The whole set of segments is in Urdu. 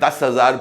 10,000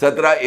17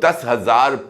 10,000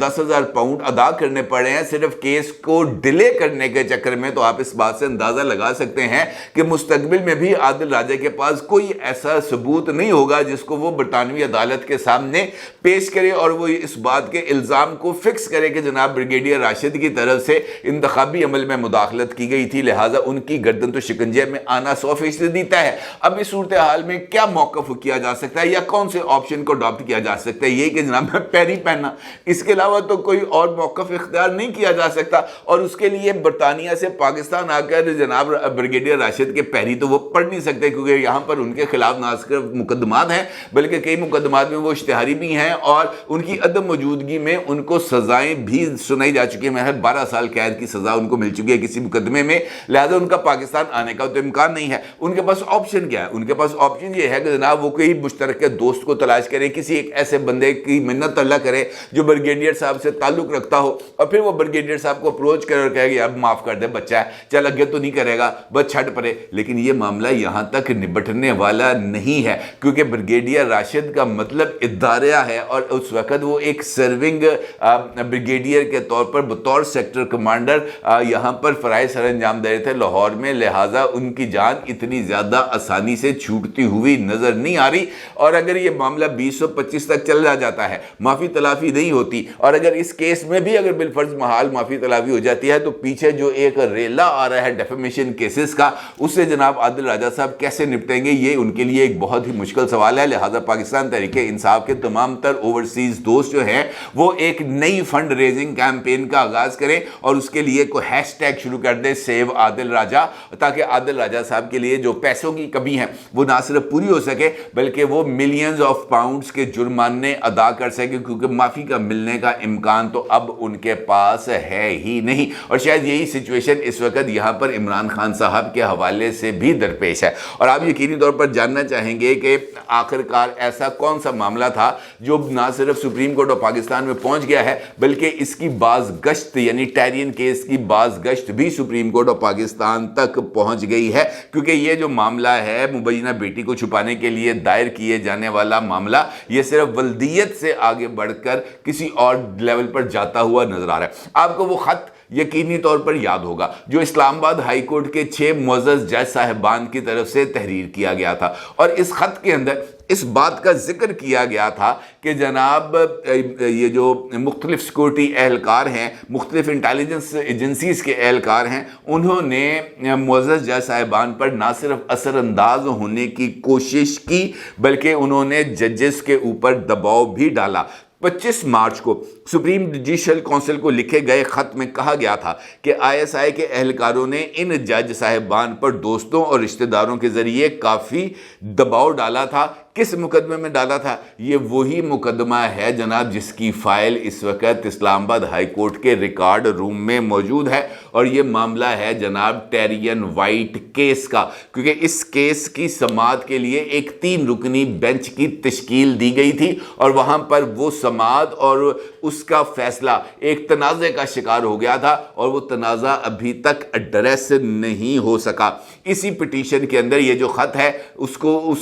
10,000 پاؤنڈ ادا کرنے پڑے ہیں صرف کیس کو ڈیلے کرنے کے چکر میں، تو آپ اس بات سے اندازہ لگا سکتے ہیں کہ مستقبل میں بھی عادل راجہ کے پاس کوئی ایسا ثبوت نہیں ہوگا جس کو وہ برطانوی عدالت کے سامنے پیش کرے اور وہ اس بات کے الزام کو فکس کرے کہ جناب بریگیڈیئر راشد کی طرف سے انتخابی عمل میں مداخلت کی گئی تھی، لہٰذا ان کی گردن تو شکنجے میں آنا 100% طے ہے۔ اب اس صورتحال میں کیا موقف کیا جا سکتا ہے یا کون سے آپشن کو اڈاپٹ کیا جا سکتا ہے؟ یہ کہ جناب میں پیری پہننا، اس کے علاوہ تو کوئی اور موقف اختیار نہیں کیا جا سکتا، اور اس کے لیے برطانیہ سے پاکستان آ کر جناب بریگیڈیئر راشد کے پیری تو وہ پڑھ نہیں سکتے، کیونکہ یہاں پر ان کے خلاف نہ صرف مقدمات ہیں بلکہ کئی مقدمات میں وہ اشتہاری بھی ہیں، اور ان کی عدم موجودگی میں ان کو سزائیں بھی سنائی جا چکی ہیں۔ محض 12 سال قید کی سزا ان کو مل چکی ہے کسی مقدمے میں، لہذا ان کا پاکستان آنے کا تو امکان نہیں ہے۔ ان کے پاس آپشن کیا ہے؟ ان کے پاس آپشن یہ ہے کہ جناب وہ کوئی مشترکہ دوست کو تلاش کرے، کسی ایک ایسے بندے کی منت اللہ کرے جو بریگیڈیئر صاحب سے تعلق رکھتا ہو، اور پھر وہ بریگیڈیئر صاحب کو اپروچ کرے اور کہے کہ اب معاف کر دے، بچہ ہے، چل اگے تو نہیں کرے گا، بس چھٹ پڑے۔ لیکن یہ معاملہ یہاں تک نبٹنے والا نہیں ہے، کیونکہ بریگیڈیئر راشد کا مطلب اداریہ ہے، اور اس وقت وہ ایک سرونگ بریگیڈیئر کے طور پر بطور سیکٹر کمانڈر یہاں پر فرائض سر انجام دے رہے تھے لاہور میں، لہٰذا ان کی جان اتنی زیادہ آسانی سے چھوٹتی ہوئی نظر نہیں آ رہی۔ اور اگر یہ معاملہ 2025 تک چلا جاتا ہے، معافی تلافی نہیں ہوتی، اور اگر اس کیس میں بھی اگر بالفرض محال معافی تلافی ہو جاتی ہے، تو پیچھے جو ایک ریلا آ رہا ہے ڈیفیمیشن کیسز کا، اس سے جناب عادل راجہ صاحب کیسے نپٹیں گے؟ یہ ان کے لیے ایک بہت ہی مشکل سوال ہے۔ لہٰذا پاکستان تحریک انصاف کے تمام تر اوورسیز دوست جو ہیں وہ ایک نئی فنڈ ریزنگ کیمپین کا آغاز کریں، اور اس کے لیے کوئی ہیش ٹیگ شروع کر دیں، سیو عادل راجہ، تاکہ عادل راجہ صاحب کے لیے جو پیسوں کی کمی ہے وہ نہ صرف پوری ہو سکے بلکہ وہ ملینز آف پاؤنڈز کے جرمانے ادا کر سکے، کیونکہ معافی کا ملنے کا امکان تو اب ان کے پاس ہے ہی نہیں۔ اور شاید یہی سچویشن اس وقت یہاں پر عمران خان صاحب کے حوالے سے بھی درپیش ہے، اور آپ یقینی طور پر جاننا چاہیں گے کہ آخرکار ایسا کون سا معاملہ تھا جو نہ صرف سپریم کورٹ آف پاکستان میں پہنچ گیا ہے بلکہ اس کی باز گشت، یعنی ٹیرین کیس کی باز گشت بھی سپریم کورٹ آف پاکستان تک پہنچ گئی ہے، کیونکہ یہ جو معاملہ ہے مبینہ بیٹی کو چھپانے کے لیے دائر کیے جانے والا معاملہ، یہ صرف ولدیت سے آگے بڑھ کر کسی اور لیول پر جاتا ہوا نظر آ رہا ہے۔ آپ کو وہ خط یقینی طور پر یاد ہوگا جو اسلام آباد ہائی کورٹ کے 6 معزز جج صاحبان کی طرف سے تحریر کیا گیا تھا، اور اس خط کے اندر اس بات کا ذکر کیا گیا تھا کہ جناب یہ جو مختلف سیکورٹی اہلکار ہیں، مختلف انٹیلیجنس ایجنسیز کے اہلکار ہیں، انہوں نے معزز جج صاحبان پر نہ صرف اثر انداز ہونے کی کوشش کی بلکہ انہوں نے ججز کے اوپر دباؤ بھی ڈالا۔ 25 مارچ کو سپریم جوڈیشل کونسل کو لکھے گئے خط میں کہا گیا تھا کہ ISI کے اہلکاروں نے ان جج صاحبان پر دوستوں اور رشتہ داروں کے ذریعے کافی دباؤ ڈالا تھا۔ کس مقدمے میں ڈالا تھا؟ یہ وہی مقدمہ ہے جناب جس کی فائل اس وقت اسلام آباد ہائی کورٹ کے ریکارڈ روم میں موجود ہے، اور یہ معاملہ ہے جناب ٹیرین وائٹ کیس کا، کیونکہ اس کیس کی سماعت کے لیے ایک 3 رکنی بینچ کی تشکیل دی گئی تھی، اور وہاں پر وہ سماعت اور اس کا فیصلہ ایک تنازع کا شکار ہو گیا تھا، اور وہ تنازع ابھی تک ایڈریس نہیں ہو سکا۔ اسی پٹیشن کے اندر یہ جو خط ہے اس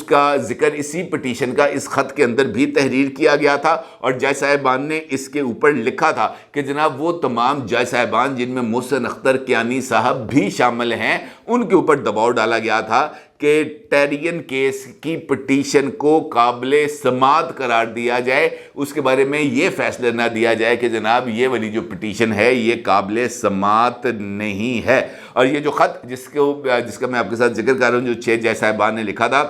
کا ذکر اسی پٹیشن کا اس خط کے اندر بھی تحریر کیا گیا تھا، اور جج صاحبان نے اس کے اوپر لکھا تھا کہ جناب وہ تمام جج صاحبان جن میں محسن اختر کیانی صاحب بھی شامل ہیں، ان کے اوپر دباؤ ڈالا گیا تھا کہ ٹیرین کیس کی پٹیشن کو قابل سماعت قرار دیا جائے، اس کے بارے میں یہ فیصلہ نہ دیا جائے کہ جناب یہ والی جو پٹیشن ہے یہ قابل سماعت نہیں ہے۔ اور یہ جو خط جس کا میں آپ کے ساتھ ذکر کر رہا ہوں جو 6 جج صاحبان نے لکھا تھا،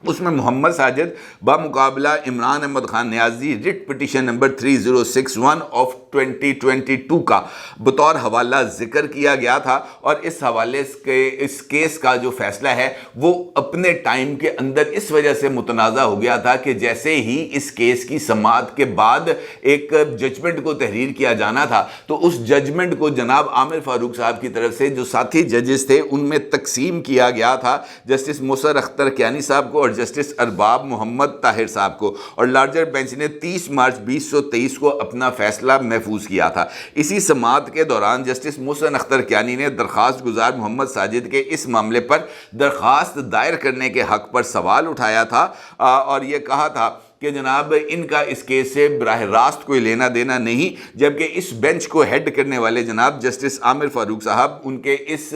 اس میں محمد ساجد بمقابلہ عمران احمد خان نیازی رٹ پٹیشن نمبر 3061 آف 2022 کا بطور حوالہ ذکر کیا گیا تھا، اور اس حوالے کے اس کیس کا جو فیصلہ ہے وہ اپنے ٹائم کے اندر اس وجہ سے متنازع ہو گیا تھا کہ جیسے ہی اس کیس کی سماعت کے بعد ایک ججمنٹ کو تحریر کیا جانا تھا، تو اس ججمنٹ کو جناب عامر فاروق صاحب کی طرف سے جو ساتھی ججز تھے ان میں تقسیم کیا گیا تھا، جسٹس محسن اختر کیانی صاحب کو اور جسٹس ارباب محمد طاہر صاحب کو، اور لارجر بینچ نے 30 مارچ 2023 کو اپنا فیصلہ محفوظ کیا تھا۔ اسی سماعت کے دوران جسٹس محسن اختر کیانی نے درخواست گزار محمد ساجد کے اس معاملے پر درخواست دائر کرنے کے حق پر سوال اٹھایا تھا، اور یہ کہا تھا کہ جناب ان کا اس کیس سے براہ راست کوئی لینا دینا نہیں، جبکہ اس بینچ کو ہیڈ کرنے والے جناب جسٹس عامر فاروق صاحب ان کے اس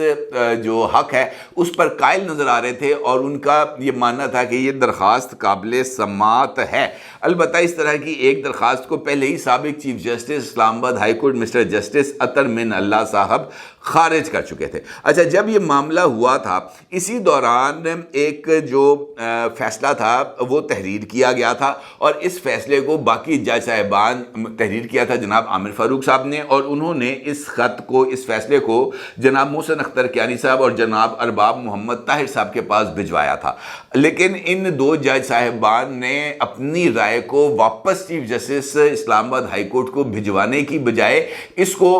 جو حق ہے اس پر قائل نظر آ رہے تھے، اور ان کا یہ ماننا تھا کہ یہ درخواست قابل سماعت ہے۔ البتہ اس طرح کی ایک درخواست کو پہلے ہی سابق چیف جسٹس اسلام آباد ہائی کورٹ مسٹر جسٹس اطہر من اللہ صاحب خارج کر چکے تھے۔ اچھا، جب یہ معاملہ ہوا تھا اسی دوران ایک جو فیصلہ تھا وہ تحریر کیا گیا تھا، اور اس فیصلے کو باقی جج صاحبان تحریر کیا تھا جناب عامر فاروق صاحب نے، اور انہوں نے اس خط کو، اس فیصلے کو جناب محسن اختر کیانی صاحب اور جناب ارباب محمد طاہر صاحب کے پاس بھجوایا تھا۔ لیکن ان دو جج صاحبان نے اپنی رائے کو واپس چیف جسٹس اسلام آباد ہائی کورٹ کو بھجوانے کی بجائے اس کو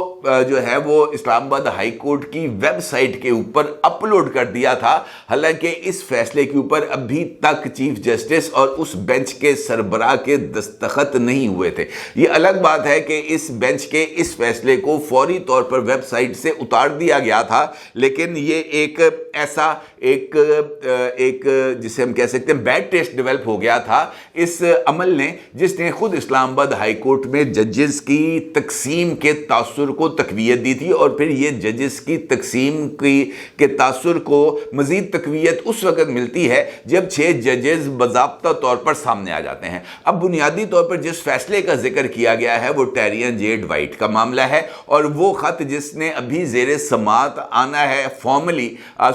جو ہے وہ اسلام آباد ہائی کورٹ کی ویب سائٹ کے اوپر اپلوڈ کر دیا تھا، حالانکہ اس فیصلے کے اوپر ابھی تک چیف جسٹس اور اس بینچ کے سربراہ کے دستخط نہیں ہوئے تھے۔ یہ الگ بات ہے کہ اس بینچ کے اس فیصلے کو فوری طور پر ویب سائٹ سے اتار دیا گیا تھا، لیکن یہ ایک ایسا ایک جسے ہم کہہ سکتے ہیں بیڈ ٹیسٹ ڈیولپ ہو گیا تھا اس عمل نے، جس نے خود اسلام آباد ہائی کورٹ میں ججز کی تقسیم کے تاثر کو تقویت دی تھی، اور پھر یہ ججز کی تقسیم کے تاثر کو مزید تقویت اس وقت ملتی ہے جب 6 ججز باضابطہ طور پر سامنے آ جاتے ہیں۔ اب بنیادی طور پر جس فیصلے کا ذکر کیا گیا ہے وہ ٹیرین جیڈ وائٹ کا معاملہ ہے، اور وہ خط جس نے ابھی زیر سماعت آنا ہے formally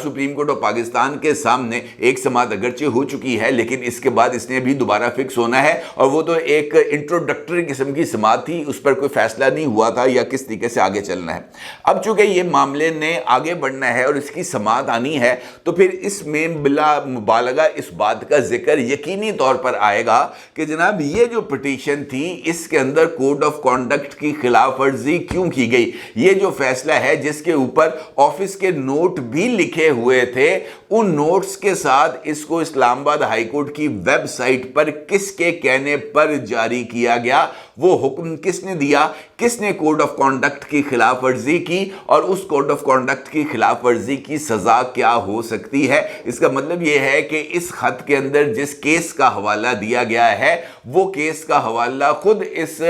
supreme court of Pakistan کے سامنے، ایک سماعت اگرچہ ہو چکی ہے لیکن اس کے بعد اس نے بھی دوبارہ فکس ہونا ہے، اور وہ تو ایک انٹروڈکٹری قسم کی سماعت تھی، اس پر کوئی فیصلہ نہیں ہوا تھا یا کس طریقے سے آگے چلنا ہے۔ اب چونکہ یہ معاملے نے آگے بڑھنا ہے اور اس کی سماعت آنی ہے، تو پھر اس میں بلا مبالغہ اس بات کا ذکر یقینی طور پر آئے گا کہ جناب یہ جو پٹیشن تھی اس کے اندر کوڈ آف کانڈکٹ کی خلاف ورزی کیوں کی گئی۔ یہ جو فیصلہ ہے جس کے اوپر آفس کے نوٹ بھی لکھے ہوئے تھے، ان نوٹس کے ساتھ اس کو اسلام آباد ہائی کورٹ کی ویب سائٹ پر کس کے کہنے پر جاری کیا گیا، وہ حکم کس نے دیا، کس نے کوڈ آف کانڈکٹ کی خلاف ورزی کی، اور اس کوڈ آف کانڈکٹ کی خلاف ورزی کی سزا کیا ہو سکتی ہے۔ اس کا مطلب یہ ہے کہ اس خط کے اندر جس کیس کا حوالہ دیا گیا ہے وہ کیس کا حوالہ خود اس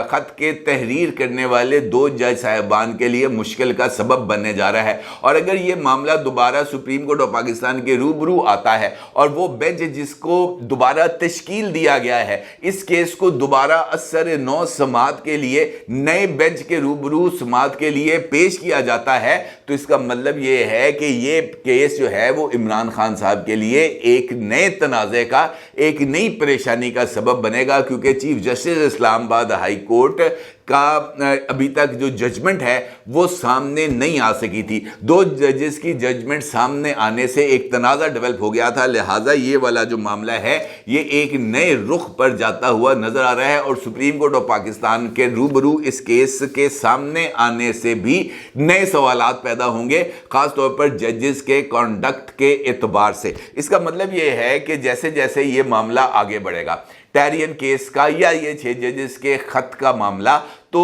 خط کے تحریر کرنے والے 2 جج صاحبان کے لیے مشکل کا سبب بننے جا رہا ہے، اور اگر یہ معاملہ دوبارہ سپریم کورٹ آف پاکستان کے روبرو آتا ہے اور وہ بینچ جس کو دوبارہ تشکیل دیا گیا ہے اس کیس کو دوبارہ اثر نو سماعت کے لیے نئے بینچ کے روبرو سماعت کے لیے پیش کیا جاتا ہے، تو اس کا مطلب یہ ہے کہ یہ کیس جو ہے وہ عمران خان صاحب کے لیے ایک نئے تنازع کا، ایک نئی پریشانی کا سبب بنے گا، کیونکہ چیف جسٹس اسلام آباد ہائی کورٹ کا ابھی تک جو ججمنٹ ہے وہ سامنے نہیں آ سکی تھی۔ 2 ججز کی ججمنٹ سامنے آنے سے ایک تنازع ڈیولپ ہو گیا تھا، لہٰذا یہ والا جو معاملہ ہے یہ ایک نئے رخ پر جاتا ہوا نظر آ رہا ہے، اور سپریم کورٹ آف پاکستان کے روبرو اس کیس کے سامنے آنے سے بھی نئے سوالات پیدا ہوں گے، خاص طور پر ججز کے کانڈکٹ کے اعتبار سے۔ اس کا مطلب یہ ہے کہ جیسے جیسے یہ معاملہ آگے بڑھے گا ٹیرین کیس کا یا یہ 6 ججز کے خط کا معاملہ، تو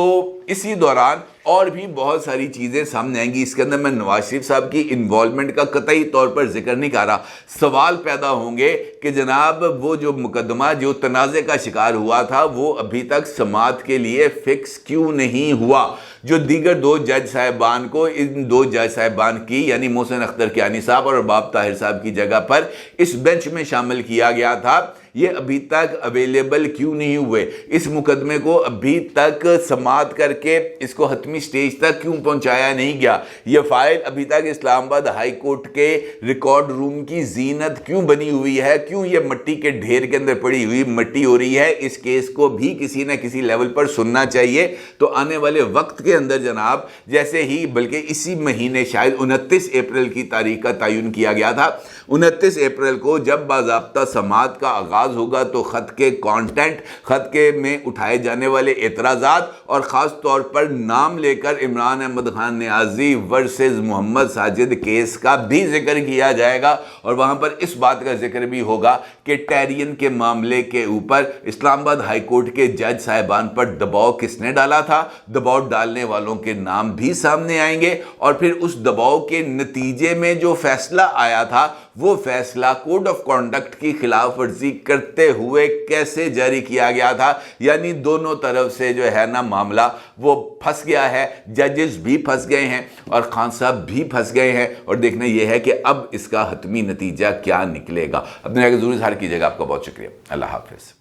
اسی دوران اور بھی بہت ساری چیزیں سامنے آئیں گی۔ اس کے اندر میں نواز شریف صاحب کی انوالومنٹ کا قطعی طور پر ذکر نہیں کر رہا، سوال پیدا ہوں گے کہ جناب وہ جو مقدمہ جو تنازع کا شکار ہوا تھا وہ ابھی تک سماعت کے لیے فکس کیوں نہیں ہوا، جو دیگر 2 جج صاحبان کو ان 2 جج صاحبان کی یعنی محسن اختر کیانی صاحب اور ارباب طاہر صاحب کی جگہ پر اس بینچ میں شامل کیا گیا تھا، یہ ابھی تک اویلیبل کیوں نہیں ہوئے، اس مقدمے کو ابھی تک سماعت کر کے اس کو حتمی سٹیج تک کیوں پہنچایا نہیں گیا، یہ فائل ابھی تک اسلام آباد ہائی کورٹ کے ریکارڈ روم کی زینت کیوں بنی ہوئی ہے، کیوں یہ مٹی کے ڈھیر کے اندر پڑی ہوئی مٹی ہو رہی ہے۔ اس کیس کو بھی کسی نہ کسی لیول پر سننا چاہیے، تو آنے والے وقت کے اندر جناب جیسے ہی، بلکہ اسی مہینے شاید 29 اپریل کی تاریخ کا تعین کیا گیا تھا، 29 اپریل کو جب باضابطہ سماعت کا آغاز ہوگا تو خط کے کانٹینٹ، خط کے میں اٹھائے جانے والے اعتراضات اور خاص طور پر نام لے کر عمران احمد خان نیازی ورسز محمد ساجد کیس کا بھی ذکر کیا جائے گا، اور وہاں پر اس بات کا ذکر بھی ہوگا کہ ٹیرین کے معاملے کے اوپر اسلام آباد ہائی کورٹ کے جج صاحبان پر دباؤ کس نے ڈالا تھا، دباؤ ڈالنے والوں کے نام بھی سامنے آئیں گے، اور پھر اس دباؤ کے نتیجے میں جو فیصلہ آیا تھا وہ فیصلہ کوڈ آف کانڈکٹ کی خلاف ورزی کرتے ہوئے کیسے جاری کیا گیا تھا، یعنی دونوں طرف سے جو ہے نا معاملہ وہ پھنس گیا ہے، ججز بھی پھنس گئے ہیں اور خان صاحب بھی پھنس گئے ہیں، اور دیکھنا یہ ہے کہ اب اس کا حتمی نتیجہ کیا نکلے گا۔ اپنے ضروری اظہار کیجیے گا۔ آپ کا بہت شکریہ، اللہ حافظ۔